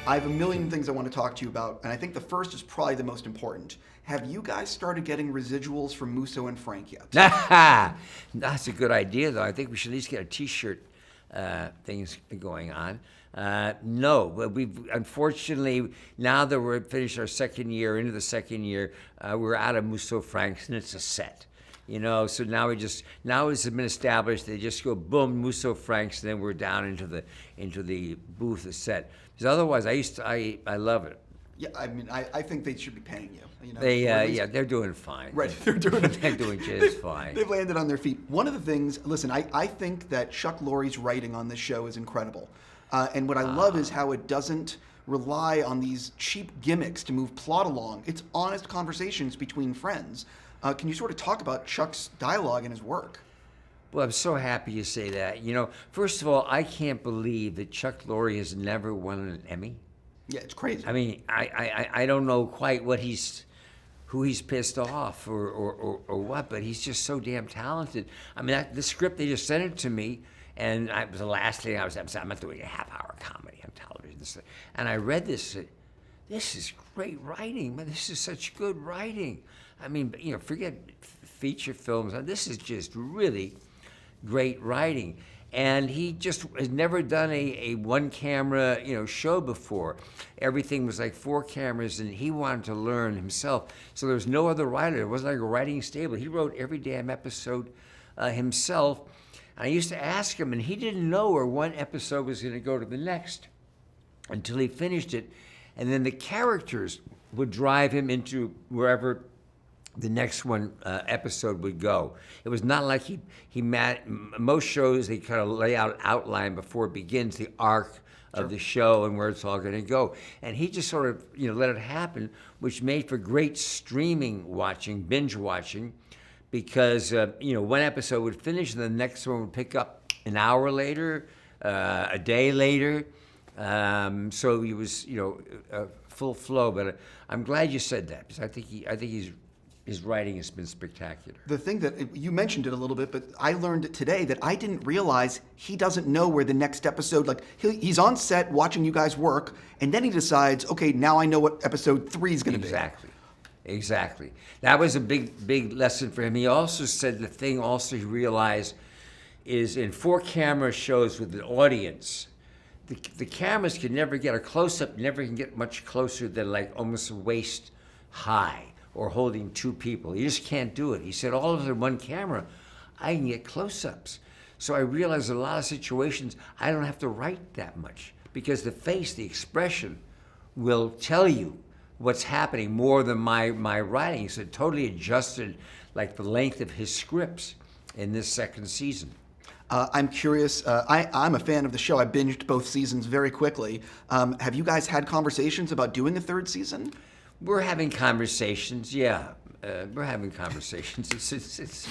I have a million things I want to talk to you about, and I think the first is probably the most important. Have you guys started getting residuals from Musso and Frankie yet? That's a good idea, though. I think we should at least get a T-shirt things going on. No, but we've unfortunately, now that we're finished our second year, into the second year, we're out of Musso Franks, and it's a set. So now it's been established. They just go boom, Musso Franks, and then we're down into the booth, the set. Because otherwise, I love it. Yeah, I mean, I think they should be paying you. They're doing fine. Right, they're doing just fine. They've landed on their feet. One of the things, listen, I think that Chuck Lorre's writing on this show is incredible. And what I love is how it doesn't rely on these cheap gimmicks to move plot along. It's honest conversations between friends. Can you sort of talk about Chuck's dialogue and his work? Well, I'm so happy you say that. First of all, I can't believe that Chuck Lorre has never won an Emmy. Yeah, it's crazy. I mean, I don't know quite who he's pissed off or what, but he's just so damn talented. I mean, the script, they just sent it to me, and it was the last thing I was saying, I'm not doing a half-hour comedy on television. And I read this, this is great writing, man. This is such good writing. I mean, forget feature films. This is just really great writing. And he just has never done a one-camera, show before. Everything was like 4 cameras, and he wanted to learn himself. So there was no other writer. It wasn't like a writing stable. He wrote every damn episode himself. And I used to ask him, and he didn't know where one episode was going to go to the next until he finished it. And then the characters would drive him into wherever the next episode would go. It was not like most shows, they kind of lay out an outline before it begins, the arc of the show and where it's all going to go. And he just sort of, let it happen, which made for great streaming watching, binge watching, because, one episode would finish and the next one would pick up an hour later, a day later. So he was, full flow. But I'm glad you said that, because I think his writing has been spectacular. The thing that, you mentioned it a little bit, but I learned it today that I didn't realize he doesn't know where the next episode, like he's on set watching you guys work, and then he decides, okay, now I know what episode 3 is going to be. Exactly. That was a big lesson for him. He also said the thing also he realized is in 4-camera shows with an audience, the cameras can never get a close-up, never can get much closer than like almost waist high, or holding 2 people. You just can't do it. He said, all of it in one camera, I can get close-ups. So I realized in a lot of situations, I don't have to write that much, because the face, the expression, will tell you what's happening more than my writing. So it totally adjusted like the length of his scripts in this second season. I'm curious, I'm a fan of the show. I binged both seasons very quickly. Have you guys had conversations about doing a 3rd season? We're having conversations, yeah. We're having conversations. It's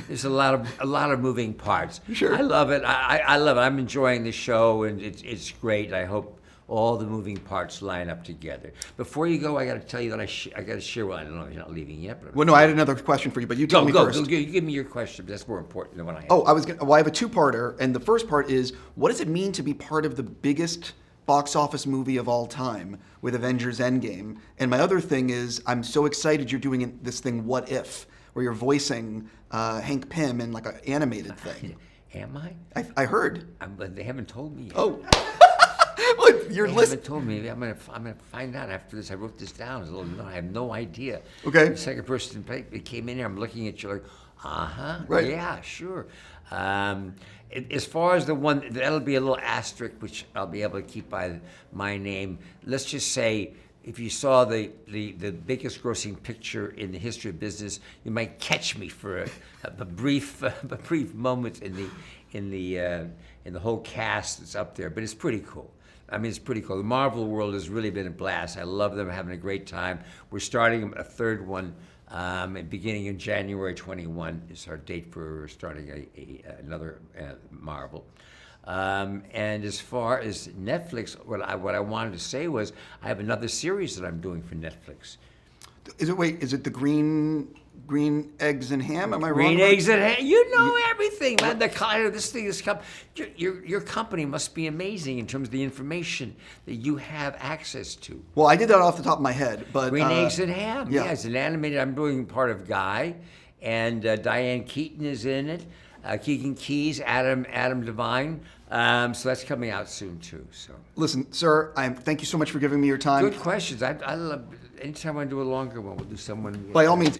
there's a lot of moving parts. Sure. I love it. I love it. I'm enjoying the show, and it's great. I hope all the moving parts line up together. Before you go, I got to tell you that I got to share. Well, I don't know if you're not leaving yet, but well, no, I had another question for you, but you tell me first. Go. You give me your question. That's more important than what I have. Oh, I have a 2-parter, and the first part is, what does it mean to be part of the biggest box office movie of all time with Avengers Endgame? And my other thing is, I'm so excited you're doing this thing, What If, where you're voicing Hank Pym in like an animated thing. Am I? I heard. But they haven't told me yet. Oh. Look, They haven't told me. I'm gonna find out after this. I wrote this down. I have no idea. Okay. The second person that came in here, I'm looking at you like, Right. yeah, sure. As far as the one, that'll be a little asterisk, which I'll be able to keep by my name. Let's just say, if you saw the biggest grossing picture in the history of business, you might catch me for a brief moment in the whole cast that's up there. But it's pretty cool. I mean, it's pretty cool. The Marvel world has really been a blast. I love them, having a great time. We're starting a 3rd one beginning in January 21 is our date for starting another Marvel. And as far as Netflix, what I wanted to say was I have another series that I'm doing for Netflix. Is it the green eggs and ham? Am I wrong? Green eggs and ham. You know everything, man. The color of this thing is your company must be amazing in terms of the information that you have access to. Well, I did that off the top of my head, but Green eggs and ham. yeah. Yeah, it's an animated. I'm doing part of Guy, and Diane Keaton is in it. Keegan Keys, Adam Devine. So that's coming out soon too. So Listen, sir, thank you so much for giving me your time. good questions. I love anytime I do a longer one. We'll do someone. By all means,